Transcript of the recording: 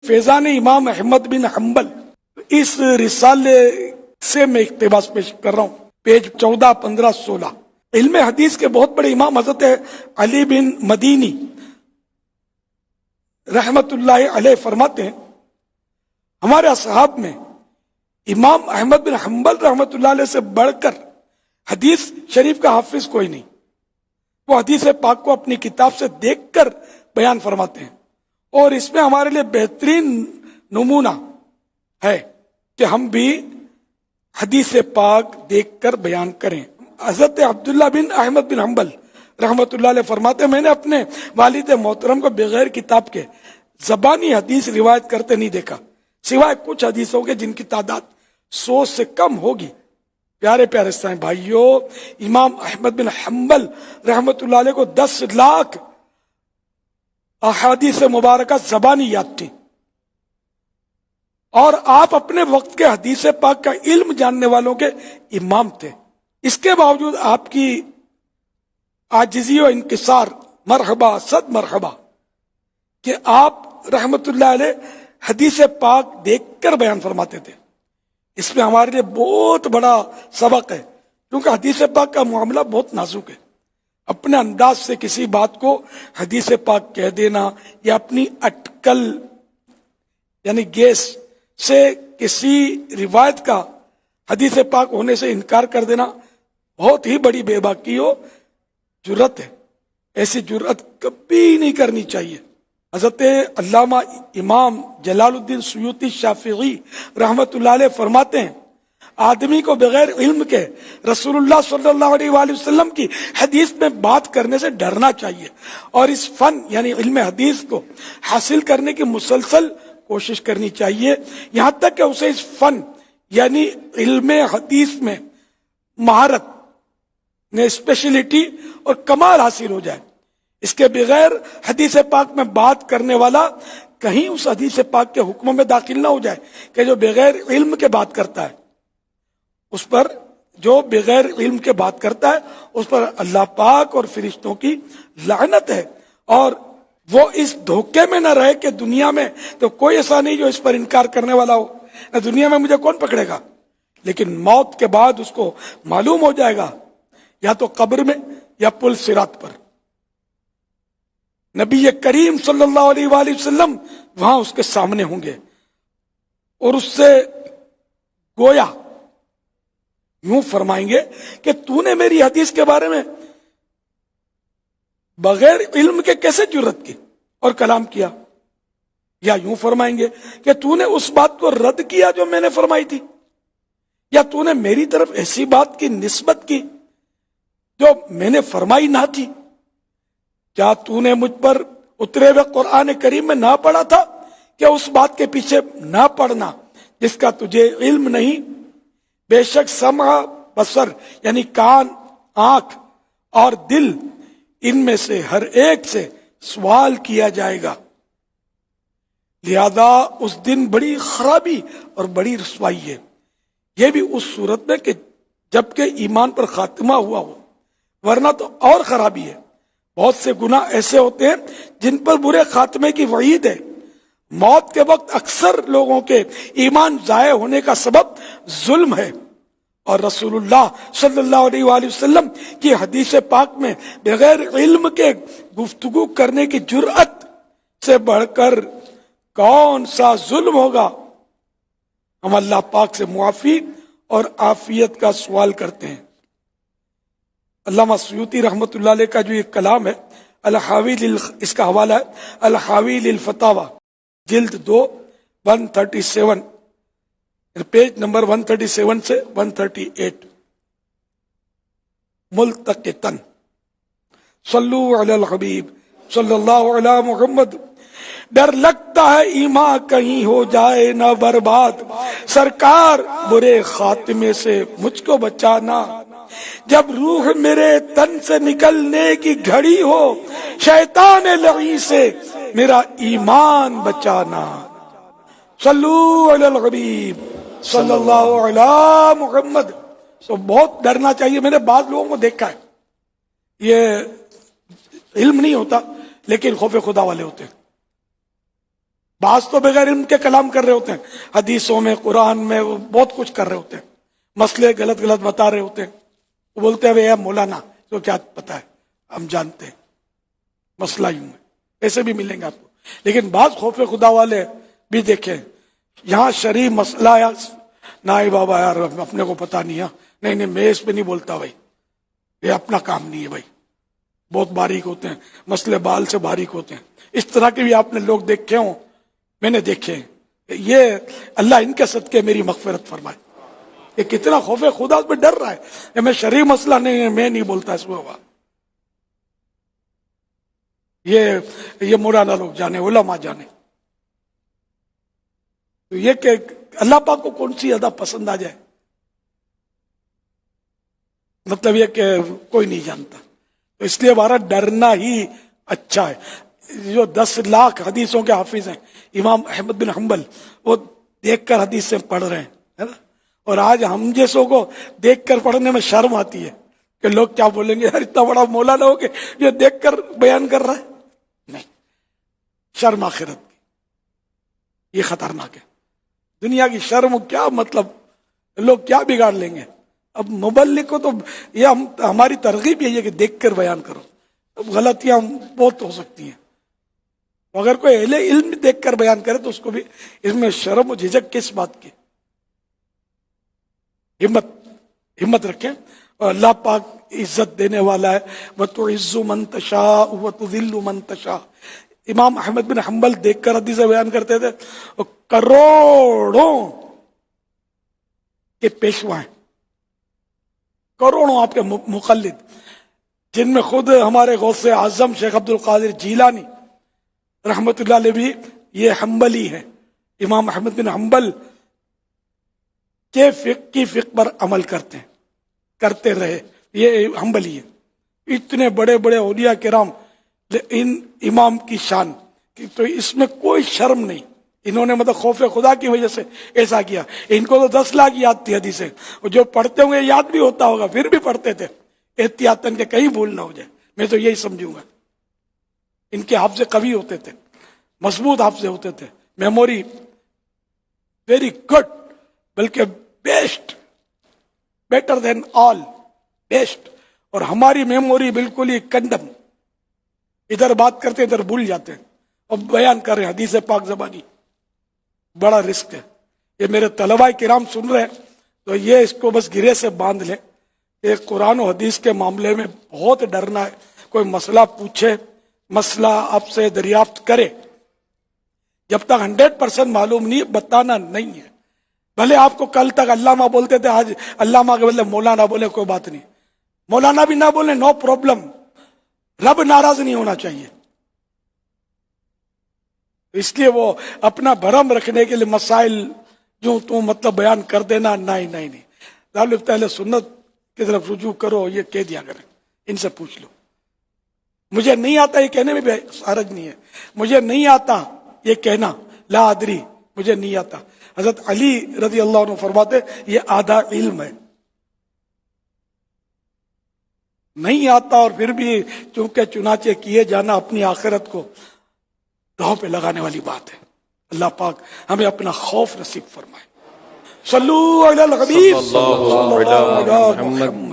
فیضان امام احمد بن حنبل، اس رسالے سے میں اقتباس پیش کر رہا ہوں، پیج 14، 15، 16۔ علم حدیث کے بہت بڑے امام حضرت علی بن مدینی رحمت اللہ علیہ فرماتے ہیں، ہمارے اصحاب میں امام احمد بن حنبل رحمت اللہ علیہ سے بڑھ کر حدیث شریف کا حافظ کوئی نہیں۔ وہ حدیث پاک کو اپنی کتاب سے دیکھ کر بیان فرماتے ہیں، اور اس میں ہمارے لیے بہترین نمونہ ہے کہ ہم بھی حدیث پاک دیکھ کر بیان کریں۔ حضرت عبداللہ بن احمد بن حنبل رحمت اللہ علیہ فرماتے ہیں، میں نے اپنے والد محترم کو بغیر کتاب کے زبانی حدیث روایت کرتے نہیں دیکھا، سوائے کچھ حدیثوں کے جن کی تعداد 100 سے کم ہوگی۔ پیارے پیارے اسلام بھائیوں، امام احمد بن حنبل رحمت اللہ علیہ کو 10 لاکھ احادیث مبارکہ زبانی یاد تھی، اور آپ اپنے وقت کے حدیث پاک کا علم جاننے والوں کے امام تھے۔ اس کے باوجود آپ کی عاجزی و انکسار، مرحبا صد مرحبا، کہ آپ رحمت اللہ علیہ حدیث پاک دیکھ کر بیان فرماتے تھے۔ اس میں ہمارے لیے بہت بڑا سبق ہے، کیونکہ حدیث پاک کا معاملہ بہت نازک ہے۔ اپنے انداز سے کسی بات کو حدیث پاک کہہ دینا، یا اپنی اٹکل یعنی گیس سے کسی روایت کا حدیث پاک ہونے سے انکار کر دینا، بہت ہی بڑی بے باکی و جرت ہے۔ ایسی جرت کبھی نہیں کرنی چاہیے۔ حضرت علامہ امام جلال الدین سیوطی شافعی رحمت اللہ علیہ فرماتے ہیں، آدمی کو بغیر علم کے رسول اللہ صلی اللہ علیہ وآلہ وسلم کی حدیث میں بات کرنے سے ڈرنا چاہیے، اور اس فن یعنی علم حدیث کو حاصل کرنے کی مسلسل کوشش کرنی چاہیے، یہاں تک کہ اسے اس فن یعنی علم حدیث میں مہارت میں اسپیشلٹی اور کمال حاصل ہو جائے۔ اس کے بغیر حدیث پاک میں بات کرنے والا کہیں اس حدیث پاک کے حکموں میں داخل نہ ہو جائے کہ جو بغیر علم کے بات کرتا ہے، اس پر جو بغیر علم کے بات کرتا ہے اس پر اللہ پاک اور فرشتوں کی لعنت ہے۔ اور وہ اس دھوکے میں نہ رہے کہ دنیا میں تو کوئی ایسا نہیں جو اس پر انکار کرنے والا ہو، نہ دنیا میں مجھے کون پکڑے گا، لیکن موت کے بعد اس کو معلوم ہو جائے گا، یا تو قبر میں یا پل صراط پر۔ نبی کریم صلی اللہ علیہ وآلہ وسلم وہاں اس کے سامنے ہوں گے، اور اس سے گویا یوں فرمائیں گے کہ تو نے میری حدیث کے بارے میں بغیر علم کے کیسے جرت کی اور کلام کیا، یا یوں فرمائیں گے کہ تو نے اس بات کو رد کیا جو میں نے فرمائی تھی، یا تو نے میری طرف ایسی بات کی نسبت کی جو میں نے فرمائی نہ تھی۔ کیا تو نے مجھ پر اترے ہوئے قرآن کریم میں نہ پڑھا تھا کہ اس بات کے پیچھے نہ پڑھنا جس کا تجھے علم نہیں؟ بے شک سمع، بصر یعنی کان، آنکھ اور دل، ان میں سے ہر ایک سے سوال کیا جائے گا، لہذا اس دن بڑی خرابی اور بڑی رسوائی ہے۔ یہ بھی اس صورت میں کہ جبکہ ایمان پر خاتمہ ہوا ہو، ورنہ تو اور خرابی ہے۔ بہت سے گناہ ایسے ہوتے ہیں جن پر برے خاتمے کی وعید ہے۔ موت کے وقت اکثر لوگوں کے ایمان ضائع ہونے کا سبب ظلم ہے، اور رسول اللہ صلی اللہ علیہ وآلہ وسلم کی حدیث پاک میں بغیر علم کے گفتگو کرنے کی جرأت سے بڑھ کر کون سا ظلم ہوگا؟ ہم اللہ پاک سے معافی اور عافیت کا سوال کرتے ہیں۔ علامہ سیوطی رحمت اللہ علیہ کا جو یہ کلام ہے الحاوی اس کا حوالہ ہے الحاوی للفتاوی، جلد 2، 137، پیج نمبر 137 سے 138۔ ملتقطن صلو علی الحبیب صلی اللہ علی محمد۔ ڈر لگتا ہے ایمان کہیں ہو جائے نہ برباد، سرکار برے خاتمے سے مجھ کو بچانا، جب روح میرے تن سے نکلنے کی گھڑی ہو، شیطان لعین سے میرا ایمان بچانا۔ صلو علی الحبیب صلی اللہ علی محمد۔ تو بہت ڈرنا چاہیے۔ میں نے بعض لوگوں کو دیکھا ہے، یہ علم نہیں ہوتا لیکن خوف خدا والے ہوتے ہیں۔ بعض تو بغیر علم کے کلام کر رہے ہوتے ہیں، حدیثوں میں قرآن میں وہ بہت کچھ کر رہے ہوتے ہیں، مسئلے غلط غلط بتا رہے ہوتے ہیں، وہ بولتے ہیں اے مولانا تو کیا پتا ہے، ہم جانتے ہیں مسئلہ یوں ہے، ایسے بھی ملیں گے آپ کو۔ لیکن بعض خوف خدا والے بھی دیکھیں، یہاں شرعی مسئلہ یا نائب بابا یار اپنے کو پتا نہیں ہے، نہیں نہیں میں اس پہ نہیں بولتا بھائی، یہ اپنا کام نہیں ہے بھائی، بہت باریک ہوتے ہیں مسئلے، بال سے باریک ہوتے ہیں، اس طرح کے بھی آپ نے لوگ دیکھے ہوں، میں نے دیکھے ہیں۔ یہ اللہ ان کے صدقے میری مغفرت فرمائے، یہ کتنا خوف خدا پہ ڈر رہا ہے کہ میں شرعی مسئلہ نہیں ہے میں نہیں بولتا اس میں، یہ مولانا لوگ جانے، علماء جانے۔ تو یہ کہ اللہ پاک کو کون سی ادا پسند آ جائے، مطلب یہ کہ کوئی نہیں جانتا، تو اس لیے ہمارا ڈرنا ہی اچھا ہے۔ جو 10 لاکھ حدیثوں کے حافظ ہیں امام احمد بن حنبل، وہ دیکھ کر حدیثیں پڑھ رہے ہیں، ہے نا؟ اور آج ہم جیسوں کو دیکھ کر پڑھنے میں شرم آتی ہے کہ لوگ کیا بولیں گے، یار اتنا بڑا مولانا ہو کہ جو دیکھ کر بیان کر رہا ہے۔ نہیں، شرم آخرت کی، یہ خطرناک ہے۔ دنیا کی شرم کیا مطلب، لوگ کیا بگاڑ لیں گے۔ اب مبلغ کو تو یہ ہماری ترغیب یہی ہے کہ دیکھ کر بیان کرو، اب غلطیاں بہت ہو سکتی ہیں، اگر کوئی اہل علم دیکھ کر بیان کرے تو اس کو بھی اس میں شرم و جھجک کس بات کی۔ ہمت رکھیں، اور اللہ پاک عزت دینے والا ہے، وَتُعِزُّ مَن تَشَاءُ وَتُذِلُّ مَن تَشَاءُ۔ امام احمد بن حنبل دیکھ کر حدیث بیان کرتے تھے، اور کروڑوں کے پیشوا ہیں، کروڑوں آپ کے مقلد، جن میں خود ہمارے غوث اعظم شیخ عبد القادر جیلانی رحمت اللہ علیہ بھی یہ حنبلی ہے۔ امام احمد بن حنبل کے فقہ کی فقہ پر عمل کرتے رہے، یہ حنبلی ہے۔ اتنے بڑے بڑے اولیاء کرام ان امام کی شان، تو اس میں کوئی شرم نہیں، انہوں نے مطلب خوف خدا کی وجہ سے ایسا کیا۔ ان کو تو 10 لاکھ یاد تھی حدیثیں، اور جو پڑھتے ہوں گے یاد بھی ہوتا ہوگا، پھر بھی پڑھتے تھے احتیاطاً کہ کہیں بھول نہ ہو جائے، میں تو یہی سمجھوں گا۔ ان کے حافظے قوی ہوتے تھے، مضبوط حافظے ہوتے تھے، میموری ویری گڈ، بلکہ بیٹر دین آل، بیسٹ۔ اور ہماری میموری بالکل ہی کنڈم، ادھر بات کرتے ادھر بھول جاتے ہیں، اور بیان کر رہے ہیں حدیث پاک زبانی، بڑا رسک ہے۔ یہ میرے طلباء کرام سن رہے ہیں تو یہ اس کو بس گرے سے باندھ لیں کہ قرآن و حدیث کے معاملے میں بہت ڈرنا ہے۔ کوئی مسئلہ پوچھے، مسئلہ آپ سے دریافت کرے، جب تک 100% معلوم نہیں بتانا نہیں ہے۔ بھلے آپ کو کل تک علامہ بولتے تھے، آج علامہ کے بدلے مولانا بولے، کوئی بات نہیں، مولانا بھی نہ بولے، نو پرابلم، رب ناراض نہیں ہونا چاہیے۔ اس لیے وہ اپنا بھرم رکھنے کے لیے مسائل جو تم مطلب بیان کر دینا، نہیں، دارالفتہ اہل سنت کی طرف رجوع کرو، یہ کہہ دیا کریں، ان سے پوچھ لو۔ مجھے نہیں آتا یہ کہنے میں بھی حرج نہیں ہے، مجھے نہیں آتا یہ کہنا، لا ادری، مجھے نہیں آتا۔ حضرت علی رضی اللہ عنہ فرماتے یہ آدھا علم ہے، نہیں آتا اور پھر بھی چونکہ چنانچہ کیے جانا اپنی آخرت کو داؤ پہ لگانے والی بات ہے۔ اللہ پاک ہمیں اپنا خوف نصیب فرمائے۔ صلو علی الحبیب صلی اللہ علیہ وسلم۔